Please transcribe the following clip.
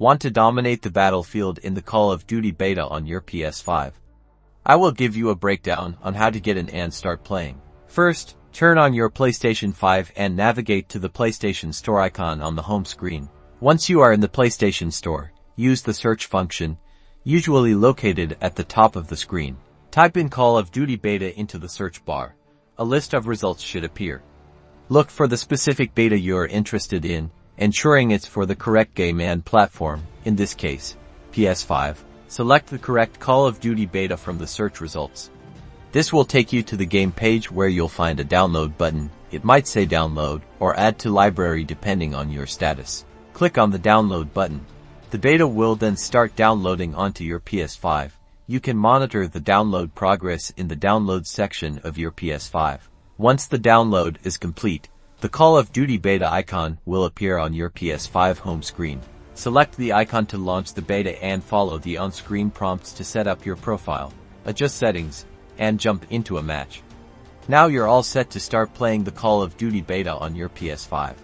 Want to dominate the battlefield in the Call of Duty beta on your PS5? I will give you a breakdown on how to get in and start playing. First, turn on your PlayStation 5 and navigate to the PlayStation Store icon on the home screen. Once you are in the PlayStation Store, use the search function, usually located at the top of the screen. Type in Call of Duty Beta into the search bar. A list of results should appear. Look for the specific beta you are interested in, ensuring it's for the correct game and platform, in this case, PS5. Select the correct Call of Duty beta from the search results. This will take you to the game page where you'll find a download button. It might say download or add to library depending on your status. Click on the download button. The beta will then start downloading onto your PS5. You can monitor the download progress in the download section of your PS5. Once the download is complete, the Call of Duty beta icon will appear on your PS5 home screen. Select the icon to launch the beta and follow the on-screen prompts to set up your profile, adjust settings, and jump into a match. Now you're all set to start playing the Call of Duty beta on your PS5.